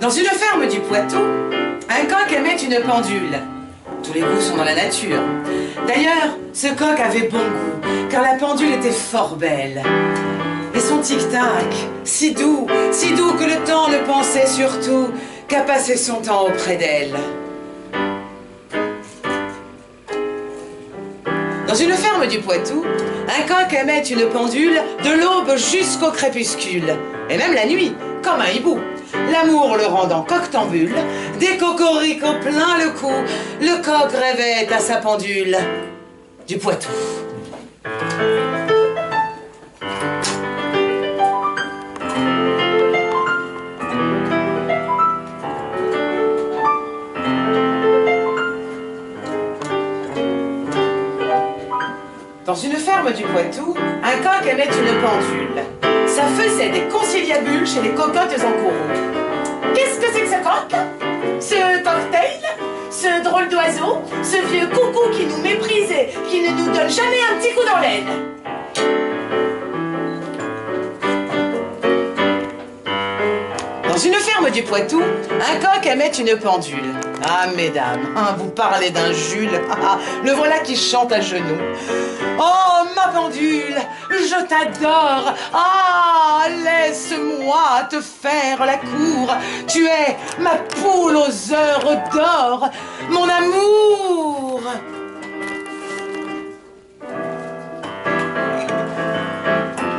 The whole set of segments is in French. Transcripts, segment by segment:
Dans une ferme du Poitou, un coq aimait une pendule. Tous les goûts sont dans la nature. D'ailleurs, ce coq avait bon goût, car la pendule était fort belle. Et son tic-tac, si doux que le temps ne pensait surtout qu'à passer son temps auprès d'elle. Dans une ferme du Poitou, un coq aimait une pendule de l'aube jusqu'au crépuscule, et même la nuit, comme un hibou. L'amour le rendant coctambule, des cocoricots plein le cou, le coq rêvait à sa pendule du Poitou. Dans une ferme du Poitou, un coq aimait une pendule. Ça faisait des conciliabules chez les cocottes en courroux. Qu'est-ce que c'est que ce coq? Ce cocktail? Ce drôle d'oiseau? Ce vieux coucou qui nous méprise et qui ne nous donne jamais un petit coup dans l'aine? Dans une ferme du Poitou, un coq aimait une pendule. Ah, mesdames, vous parlez d'un Jules, le voilà qui chante à genoux. Oh, ma pendule, je t'adore. Ah, laisse-moi te faire la cour. Tu es ma poule aux heures d'or, mon amour.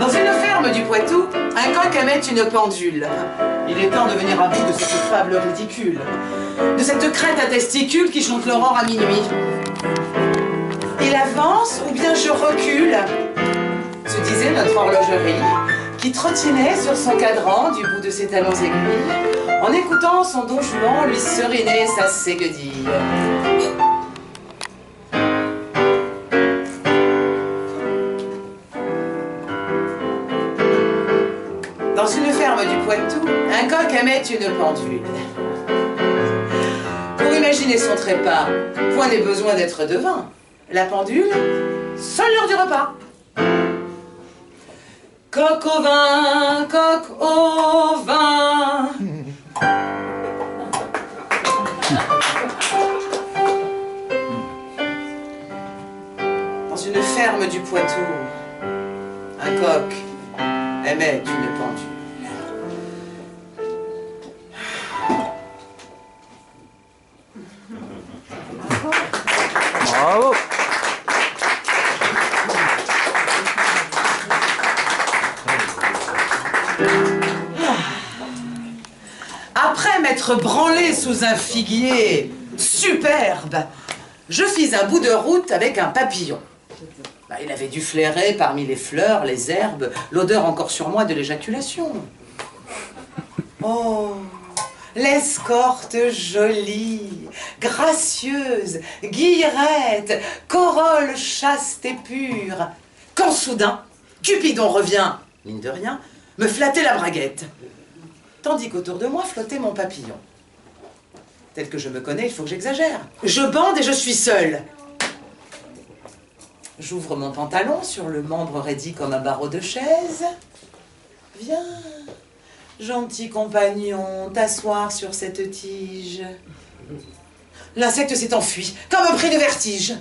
Dans une ferme du Poitou, un coq aimait une pendule. Il est temps de venir à bout de cette fable ridicule, de cette crête à testicules qui chante l'aurore à minuit. Il avance ou bien je recule, se disait notre horlogerie, qui trottinait sur son cadran du bout de ses talons aiguilles, en écoutant son don Juan lui seriner sa séguedille. Dans une ferme du Poitou, un coq aimait une pendule. Pour imaginer son trépas, point n'est besoin d'être devin. La pendule, seule l'heure du repas. Coq au vin, coq au vin. Dans une ferme du Poitou, un coq aimait une pendule. Bravo. Après m'être branlé sous un figuier superbe, je fis un bout de route avec un papillon. Il avait dû flairer parmi les fleurs, les herbes, l'odeur encore sur moi de l'éjaculation. Oh, l'escorte jolie, gracieuse, guillerette, corolle chaste et pure, quand soudain, Cupidon revient, mine de rien, me flatter la braguette, tandis qu'autour de moi flottait mon papillon. Tel que je me connais, il faut que j'exagère. Je bande et je suis seule. J'ouvre mon pantalon sur le membre raidi comme un barreau de chaise. Viens, gentil compagnon, t'asseoir sur cette tige. L'insecte s'est enfui, comme pris de vertige.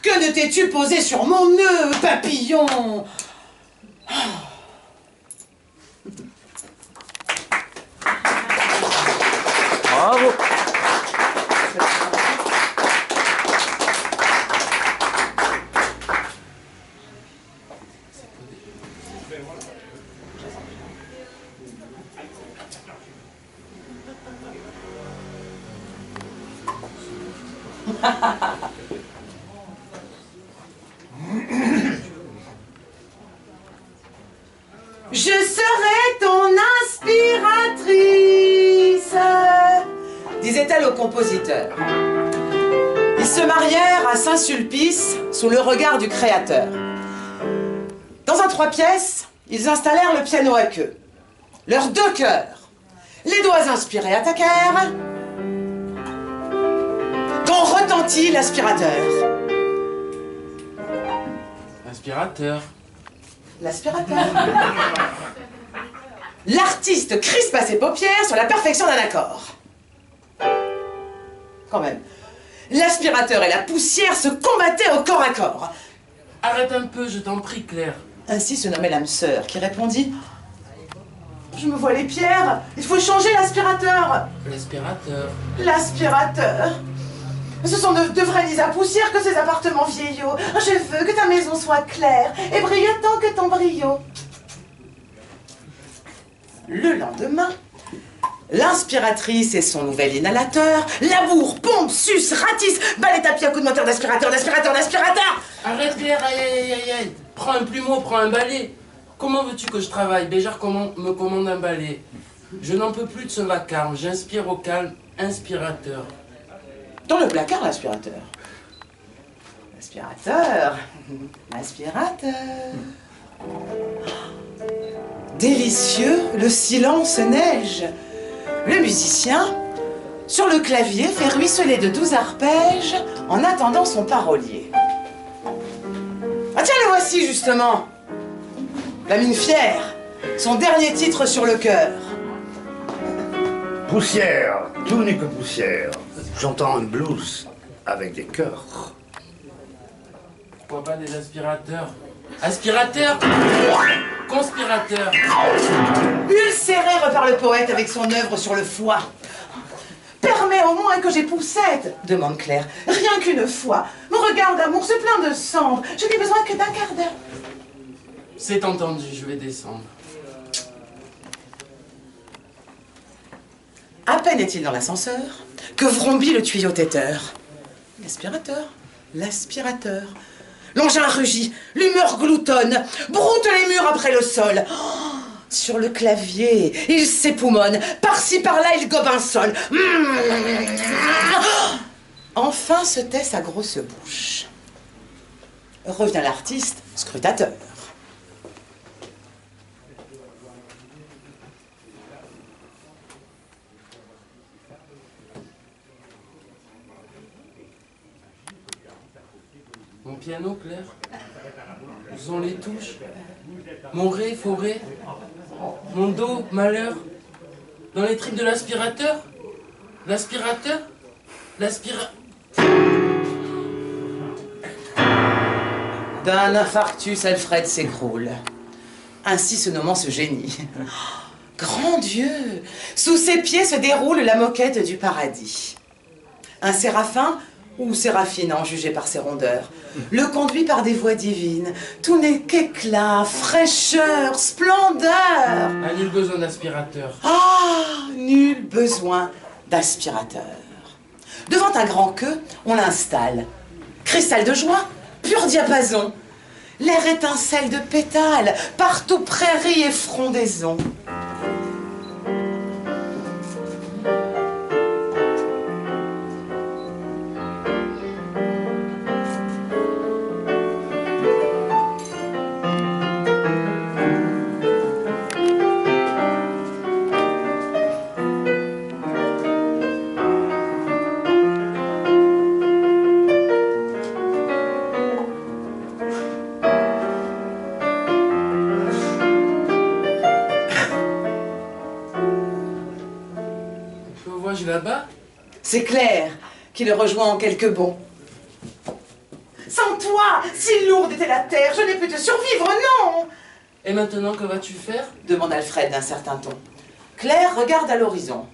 Que ne t'es-tu posé sur mon nœud, papillon? Bravo. Je serai ton inspiratrice, disait-elle au compositeur. Ils se marièrent à Saint-Sulpice sous le regard du Créateur. Dans un 3 pièces, ils installèrent le piano à queue. Leurs 2 cœurs, les doigts inspirés attaquèrent, quand retentit l'aspirateur. L'aspirateur. L'aspirateur. L'artiste crispa ses paupières sur la perfection d'un accord. Quand même. L'aspirateur et la poussière se combattaient au corps à corps. Arrête un peu, je t'en prie, Claire. Ainsi se nommait l'âme sœur, qui répondit « Je me vois les pierres, il faut changer l'aspirateur. » L'aspirateur. L'aspirateur. Ce sont de vrais nids à poussière que ces appartements vieillots. Je veux que ta maison soit claire et brille autant que ton brio. Le lendemain, l'inspiratrice et son nouvel inhalateur labourent, pompent, sucent, ratissent, balent les tapis à coups de moteur d'aspirateur, d'aspirateur, d'aspirateur. Arrête, Claire, aïe, aïe, aïe, aïe. Prends un plumeau, prends un balai. Comment veux-tu que je travaille? Béjart me commande un balai. Je n'en peux plus de ce vacarme. J'inspire au calme, inspirateur. Dans le placard, l'aspirateur. L'aspirateur. L'aspirateur. Délicieux, le silence neige. Le musicien, sur le clavier, fait ruisseler de doux arpèges en attendant son parolier. Ah tiens, le voici justement. La mine fière, son dernier titre sur le cœur. Poussière, tout n'est que poussière. J'entends un blues avec des chœurs. Pourquoi pas des aspirateurs? Aspirateur, conspirateur. Ulcéré, repart le poète avec son œuvre sur le foie. Permets au moins que j'époussette, demande Claire. Rien qu'une fois. Mon regard d'amour se plein de cendres. Je n'ai besoin que d'un quart d'heure. C'est entendu, je vais descendre. À peine est-il dans l'ascenseur que vrombit le tuyau têteur. L'aspirateur, l'aspirateur. L'engin rugit, l'humeur gloutonne, broute les murs après le sol. Oh, sur le clavier, il s'époumonne, par-ci par-là il gobe un sol. Enfin se tait sa grosse bouche. Revient l'artiste, scrutateur. Mon piano, Claire. Où sont les touches? Mon ré, forêt. Mon do, malheur. Dans les tripes de l'aspirateur? L'aspirateur? D'un infarctus, Alfred s'écroule. Ainsi se nommant ce génie. Grand Dieu! Sous ses pieds se déroule la moquette du paradis. Un séraphin, ou séraphine en jugé par ses rondeurs, le conduit par des voix divines. Tout n'est qu'éclat, fraîcheur, splendeur. Ah, nul besoin d'aspirateur. Ah, nul besoin d'aspirateur. Devant un grand queue, on l'installe. Cristal de joie, pur diapason. L'air étincelle de pétales, partout prairies et frondaisons. Là-bas? C'est Claire qui le rejoint en quelques bonds. Sans toi, si lourde était la terre, je n'ai pu te survivre, non! Et maintenant, que vas-tu faire? Demande Alfred d'un certain ton. Claire regarde à l'horizon.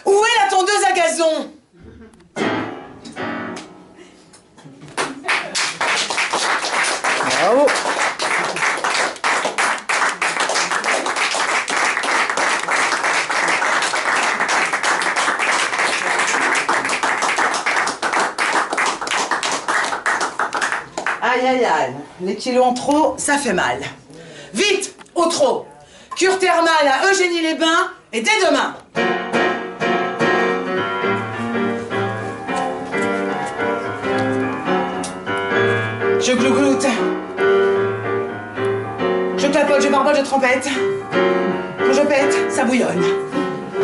Où est la tondeuse à gazon? Bravo. Aïe, aïe, aïe. Les kilos en trop, ça fait mal. Vite, au trot. Cure thermale à Eugénie-les-Bains et dès demain. Je glougloute. Je clapote, je barbote, je trompette. Quand je pète, ça bouillonne.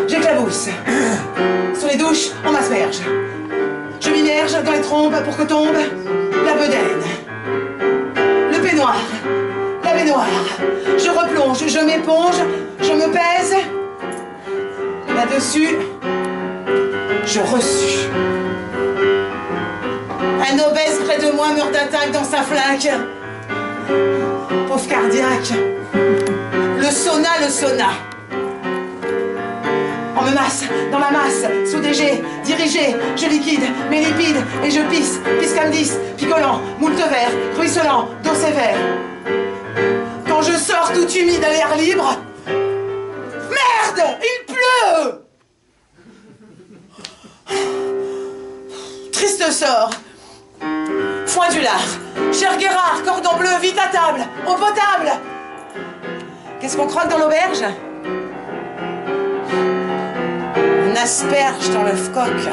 J'éclabousse. Sous les douches, on m'asperge. Je m'immerge dans les trompes pour que tombe la bedaine. Le peignoir, la baignoire. Je replonge, je m'éponge, je me pèse. Là-dessus, je reçus. Un obèse près de moi meurt d'attaque dans sa flaque. Pauvre cardiaque. Le sauna. On me masse, dans ma masse, sous des jets, dirigé, je liquide mes lipides et je pisse comme 10, picolant, moult vert, ruisselant, d'eau sévère. Quand je sors tout humide à l'air libre, merde, il pleut! Triste sort. Foin du lard, cher Guérard, cordon bleu, vite à table, eau potable. Qu'est-ce qu'on croque dans l'auberge? Une asperge dans l'œuf coq.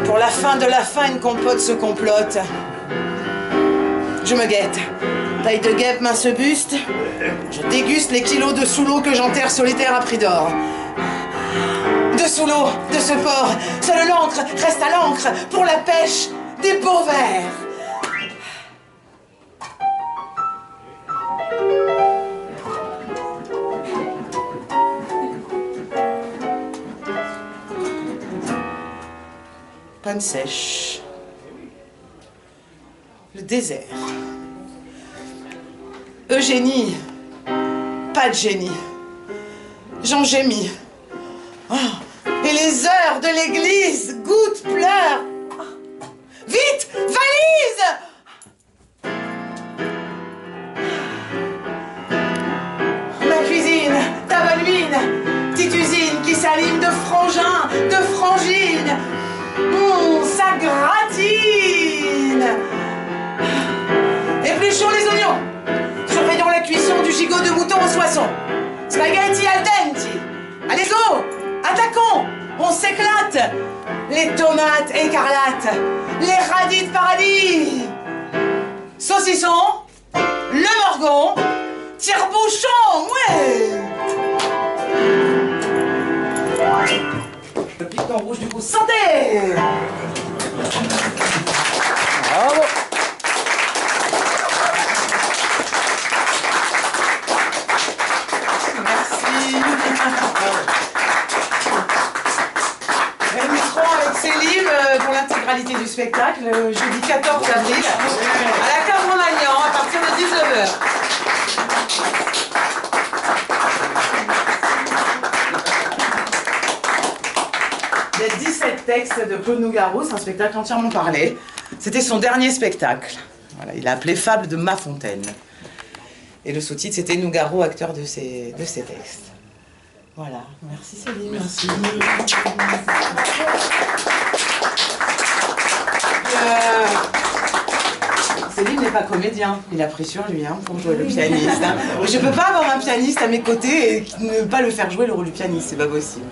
Pour la fin de la fin, une compote se complote. Je me guette. Taille de guêpe, mince buste. Je déguste les kilos de sous-l'eau que j'enterre solitaire à prix d'or. De sous l'eau, de ce port, seule l'encre reste à l'encre pour la pêche des beaux vers. Panne sèche. Le désert. Eugénie. Pas de génie. J'en gémis. Oh. Et les heures de l'église, gouttes, pleurent. Oh. Vite, valise! Ma cuisine, ta bonne mine, petite usine qui s'anime de frangins, de frangines. Ça gratine. Épluchons les oignons. Surveillons la cuisson du gigot de mouton au soissons. Spaghetti al dente. Allez go, attaquons. On s'éclate. Les tomates écarlates. Les radis de paradis. Saucisson. Le morgon. Tire-bouchon. Ouais. Le piquant rouge du coup. Santé. Bravo. Merci. Nous serons avec Céline pour l'intégralité du spectacle, jeudi 14 avril, à la Cave Romagnan, à partir de 19h. Il y a 17 textes de Claude Nougaro, c'est un spectacle entièrement parlé. C'était son dernier spectacle. Voilà, il a appelé Fable de Ma Fontaine. Et le sous-titre, c'était Nougaro, acteur de ses textes. Voilà, merci Céline. Merci. Céline n'est pas comédien, il a pris sur lui pour jouer le pianiste. Je peux pas avoir un pianiste à mes côtés et ne pas le faire jouer le rôle du pianiste, c'est pas possible.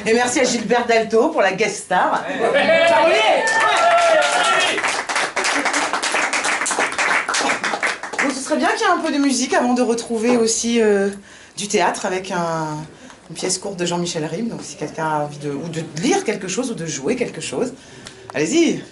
Et merci à Gilbert Dalto pour la guest star. Parolier. Donc ce serait bien qu'il y ait un peu de musique avant de retrouver aussi du théâtre avec une pièce courte de Jean-Michel Rime. Donc si quelqu'un a envie de lire quelque chose ou de jouer quelque chose, allez-y.